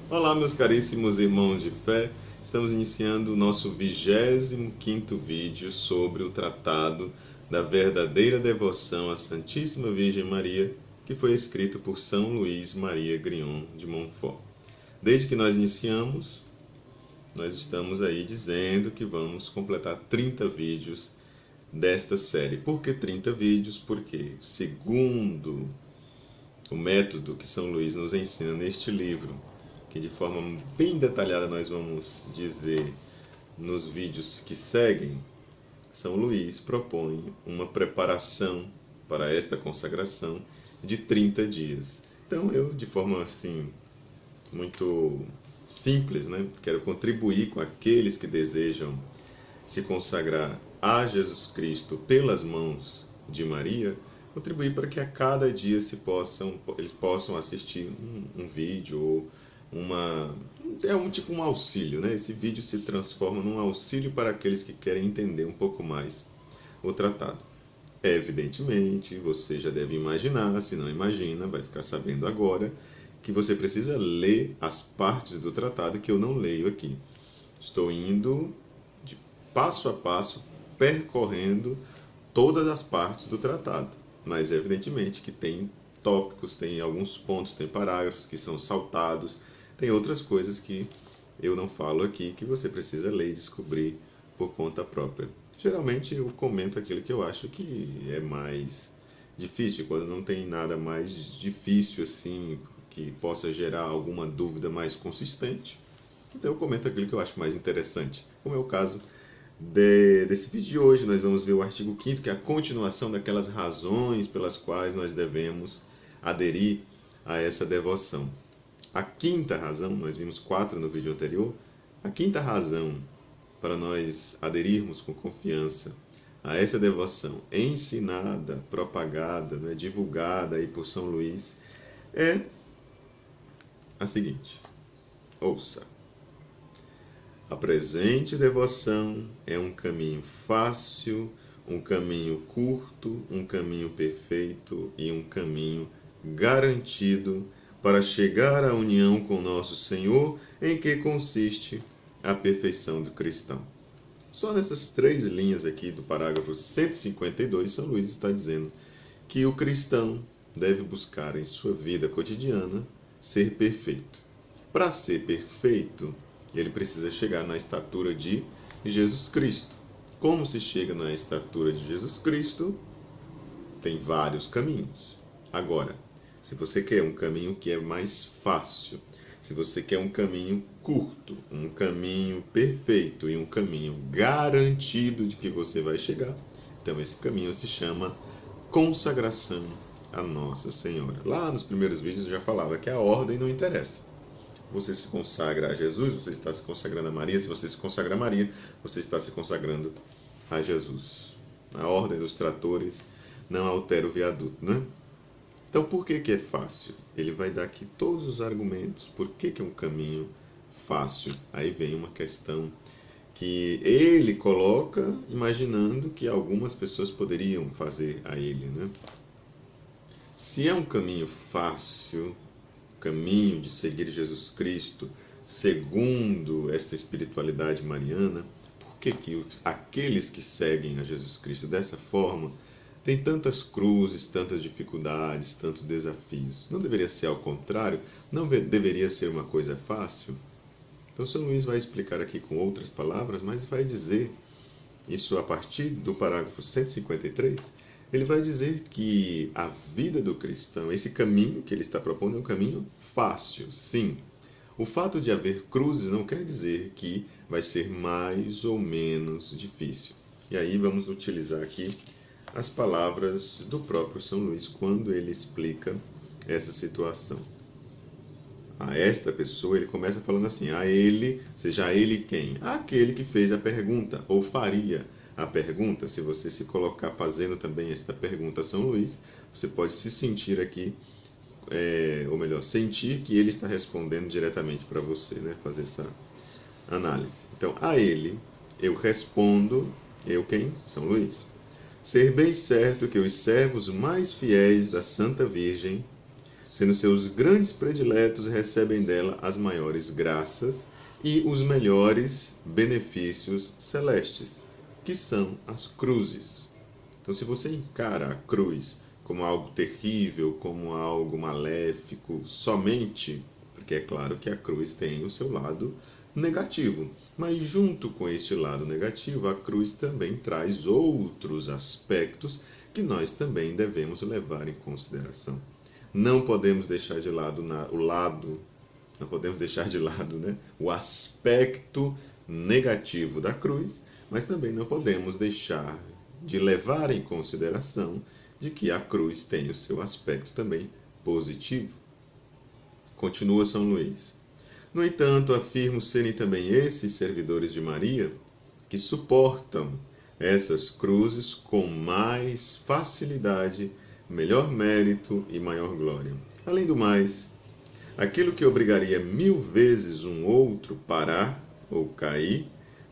Olá, meus caríssimos irmãos de fé. Estamos iniciando o nosso 25º vídeo sobre o tratado da verdadeira devoção à Santíssima Virgem Maria, que foi escrito por São Luís Maria Grignion de Montfort. Desde que nós iniciamos, nós estamos aí dizendo que vamos completar 30 vídeos desta série. Por que 30 vídeos? Porque, segundo o método que São Luís nos ensina neste livro, que de forma bem detalhada nós vamos dizer nos vídeos que seguem, São Luís propõe uma preparação para esta consagração de 30 dias. Então eu, de forma assim, muito simples, né, quero contribuir com aqueles que desejam se consagrar a Jesus Cristo pelas mãos de Maria, contribuir para que a cada dia eles possam assistir um vídeo ou tipo um auxílio, né? Esse vídeo se transforma num auxílio para aqueles que querem entender um pouco mais o tratado. Evidentemente, você já deve imaginar, se não imagina, vai ficar sabendo agora, que você precisa ler as partes do tratado que eu não leio aqui. Estou indo de passo a passo, percorrendo todas as partes do tratado, mas evidentemente que tem tópicos, tem alguns pontos, tem parágrafos que são saltados, tem outras coisas que eu não falo aqui, que você precisa ler e descobrir por conta própria. Geralmente eu comento aquilo que eu acho que é mais difícil, quando não tem nada mais difícil assim, que possa gerar alguma dúvida mais consistente. Então eu comento aquilo que eu acho mais interessante, como é o caso desse vídeo de hoje. Nós vamos ver o artigo 5º, que é a continuação daquelas razões pelas quais nós devemos aderir a essa devoção. A quinta razão, nós vimos 4 no vídeo anterior, a quinta razão para nós aderirmos com confiança a essa devoção ensinada, propagada, né, divulgada aí por São Luís, é a seguinte: ouça. A presente devoção é um caminho fácil, um caminho curto, um caminho perfeito e um caminho garantido para chegar à união com nosso Senhor, em que consiste a perfeição do cristão. Só nessas 3 linhas aqui do parágrafo 152, São Luís está dizendo que o cristão deve buscar em sua vida cotidiana ser perfeito. Para ser perfeito, ele precisa chegar na estatura de Jesus Cristo. Como se chega na estatura de Jesus Cristo? Tem vários caminhos. Agora, se você quer um caminho que é mais fácil, se você quer um caminho curto, um caminho perfeito e um caminho garantido de que você vai chegar, então esse caminho se chama consagração a Nossa Senhora. Lá nos primeiros vídeos eu já falava que a ordem não interessa. Você se consagra a Jesus, você está se consagrando a Maria. Se você se consagra a Maria, você está se consagrando a Jesus. A ordem dos tratores não altera o viaduto, né? Então, por que é fácil? Ele vai dar aqui todos os argumentos. Por que é um caminho fácil? Aí vem uma questão que ele coloca, imaginando que algumas pessoas poderiam fazer a ele, né? Se é um caminho fácil, caminho de seguir Jesus Cristo, segundo esta espiritualidade mariana, por que aqueles que seguem a Jesus Cristo dessa forma têm tantas cruzes, tantas dificuldades, tantos desafios? Não deveria ser ao contrário? Não deveria ser uma coisa fácil? Então, São Luís vai explicar aqui com outras palavras, mas vai dizer isso a partir do parágrafo 153. Ele vai dizer que a vida do cristão, esse caminho que ele está propondo, é um caminho fácil, sim. O fato de haver cruzes não quer dizer que vai ser mais ou menos difícil. E aí vamos utilizar aqui as palavras do próprio São Luís quando ele explica essa situação. A esta pessoa, ele começa falando assim: a ele, seja a ele quem? Aquele que fez a pergunta, ou faria a pergunta. Se você se colocar fazendo também esta pergunta a São Luís, você pode se sentir aqui, ou melhor, sentir que ele está respondendo diretamente para você, né? Fazer essa análise. Então, a ele, eu respondo, eu quem? São Luís. Ser bem certo que os servos mais fiéis da Santa Virgem sendo seus grandes prediletos, recebem dela as maiores graças e os melhores benefícios celestes, que são as cruzes. Então, se você encara a cruz como algo terrível, como algo maléfico, somente, porque é claro que a cruz tem o seu lado negativo, mas junto com este lado negativo, a cruz também traz outros aspectos que nós também devemos levar em consideração. Não podemos deixar de lado o aspecto negativo da cruz, mas também não podemos deixar de levar em consideração de que a cruz tem o seu aspecto também positivo. Continua São Luís. No entanto, afirmo serem também esses servidores de Maria que suportam essas cruzes com mais facilidade, melhor mérito e maior glória. Além do mais, aquilo que obrigaria 1000 vezes um outro parar ou cair,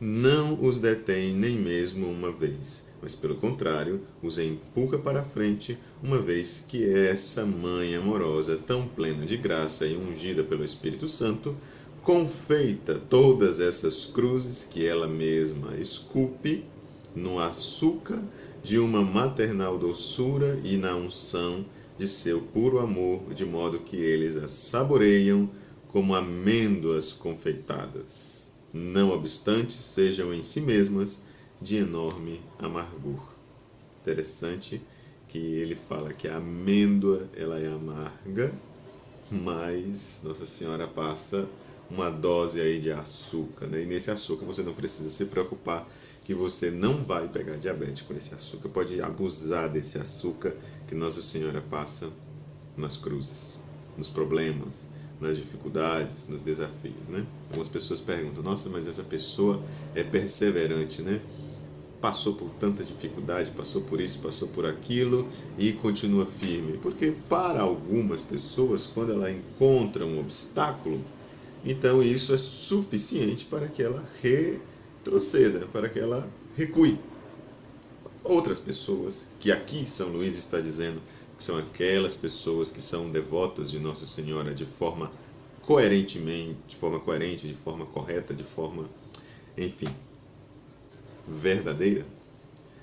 não os detém nem mesmo uma vez, mas pelo contrário, os empurra para a frente, uma vez que essa Mãe amorosa, tão plena de graça e ungida pelo Espírito Santo, confeita todas essas cruzes que ela mesma esculpe no açúcar de uma maternal doçura e na unção de seu puro amor, de modo que eles as saboreiam como amêndoas confeitadas, não obstante sejam em si mesmas de enorme amargor. Interessante que ele fala que a amêndoa ela é amarga, mas Nossa Senhora passa uma dose aí de açúcar, né? E nesse açúcar você não precisa se preocupar que você não vai pegar diabetes com esse açúcar, pode abusar desse açúcar que Nossa Senhora passa nas cruzes, nos problemas, nas dificuldades, nos desafios, né? Algumas pessoas perguntam, nossa, mas essa pessoa é perseverante, né? Passou por tanta dificuldade, passou por isso, passou por aquilo e continua firme. Porque para algumas pessoas, quando ela encontra um obstáculo, então isso é suficiente para que ela retroceda, para que ela recue. Outras pessoas, que aqui São Luís está dizendo que são aquelas pessoas que são devotas de Nossa Senhora de forma coerentemente, de forma coerente, de forma correta, de forma, enfim, verdadeira.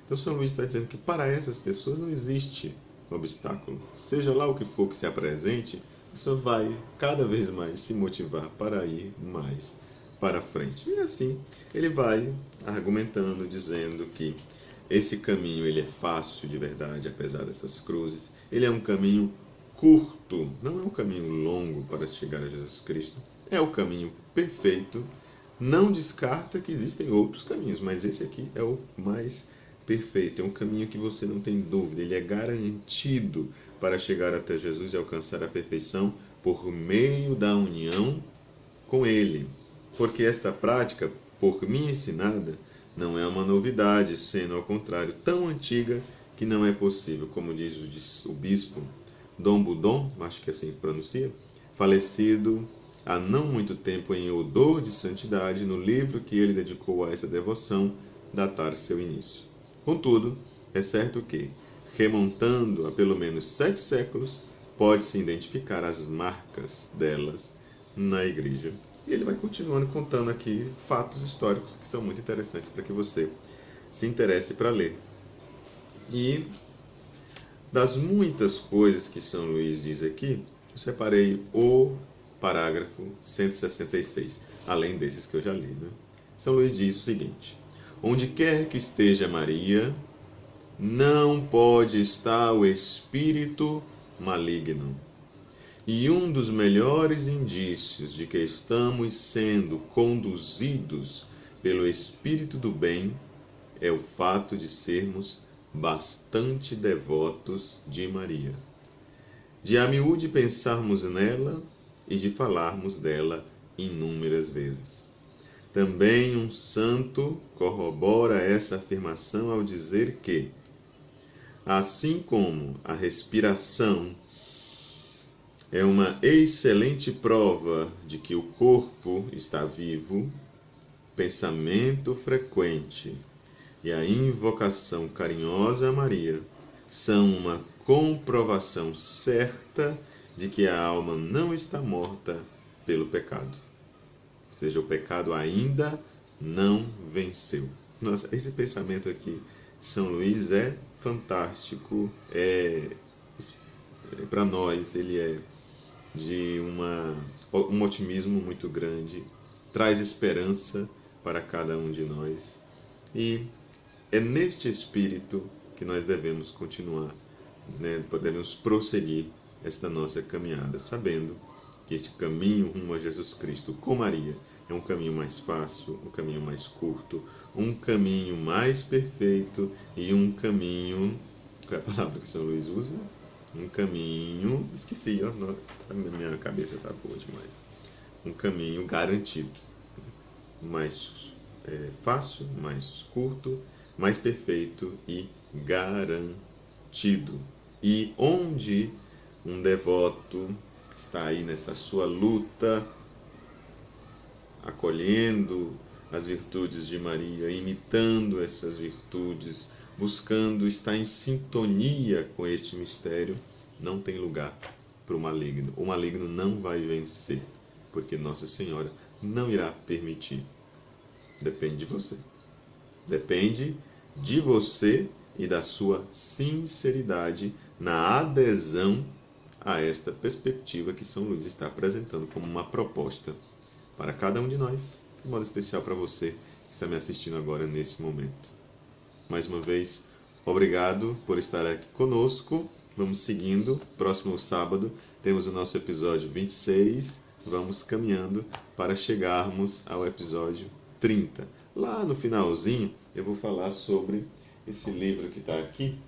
Então São Luís está dizendo que para essas pessoas não existe obstáculo. Seja lá o que for que se apresente, só vai cada vez mais se motivar para ir mais para frente. E assim ele vai argumentando, dizendo que esse caminho ele é fácil de verdade, apesar dessas cruzes. Ele é um caminho curto, não é um caminho longo para chegar a Jesus Cristo. É o caminho perfeito. Não descarta que existem outros caminhos, mas esse aqui é o mais perfeito. É um caminho que você não tem dúvida, ele é garantido para chegar até Jesus e alcançar a perfeição por meio da união com Ele. Porque esta prática, por mim ensinada, não é uma novidade, sendo ao contrário tão antiga que não é possível, como diz o bispo Dom Budon, acho que assim pronuncia, falecido há não muito tempo em odor de santidade, no livro que ele dedicou a essa devoção, datar seu início. Contudo, é certo que, remontando a pelo menos 7 séculos, pode-se identificar as marcas delas na Igreja. E ele vai continuando contando aqui fatos históricos que são muito interessantes para que você se interesse para ler. E das muitas coisas que São Luís diz aqui, eu separei o parágrafo 166, além desses que eu já li, né? São Luís diz o seguinte: onde quer que esteja Maria, não pode estar o espírito maligno. E um dos melhores indícios de que estamos sendo conduzidos pelo Espírito do Bem é o fato de sermos bastante devotos de Maria, de a miúde pensarmos nela e de falarmos dela inúmeras vezes. Também um santo corrobora essa afirmação ao dizer que, assim como a respiração é uma excelente prova de que o corpo está vivo, pensamento frequente e a invocação carinhosa a Maria são uma comprovação certa de que a alma não está morta pelo pecado. Ou seja, o pecado ainda não venceu. Nossa, esse pensamento aqui de São Luís é fantástico. Para nós, ele é de um otimismo muito grande, traz esperança para cada um de nós. E é neste espírito que nós devemos continuar, né? Podemos prosseguir esta nossa caminhada, sabendo que este caminho rumo a Jesus Cristo com Maria é um caminho mais fácil, um caminho mais curto, um caminho mais perfeito e um caminho... Qual é a palavra que São Luís usa? Um caminho... Esqueci, ó, minha cabeça está boa demais. Um caminho garantido. Mais fácil, mais curto, mais perfeito e garantido. E onde um devoto está aí nessa sua luta, acolhendo as virtudes de Maria, imitando essas virtudes, buscando estar em sintonia com este mistério, não tem lugar para o maligno. O maligno não vai vencer, porque Nossa Senhora não irá permitir. Depende de você. Depende de você e da sua sinceridade na adesão a esta perspectiva que São Luís está apresentando como uma proposta para cada um de nós, de modo especial para você que está me assistindo agora nesse momento. Mais uma vez, obrigado por estar aqui conosco. Vamos seguindo. Próximo sábado temos o nosso episódio 26. Vamos caminhando para chegarmos ao episódio 30. Lá no finalzinho eu vou falar sobre esse livro que está aqui,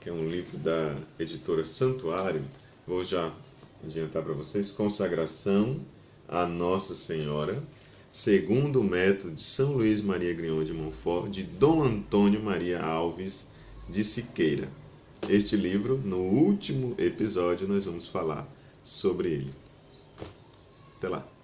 que é um livro da editora Santuário. Vou já adiantar para vocês: Consagração a Nossa Senhora, segundo o método de São Luís Maria Grignon de Montfort, de Dom Antônio Maria Alves de Siqueira. Este livro, no último episódio, nós vamos falar sobre ele. Até lá!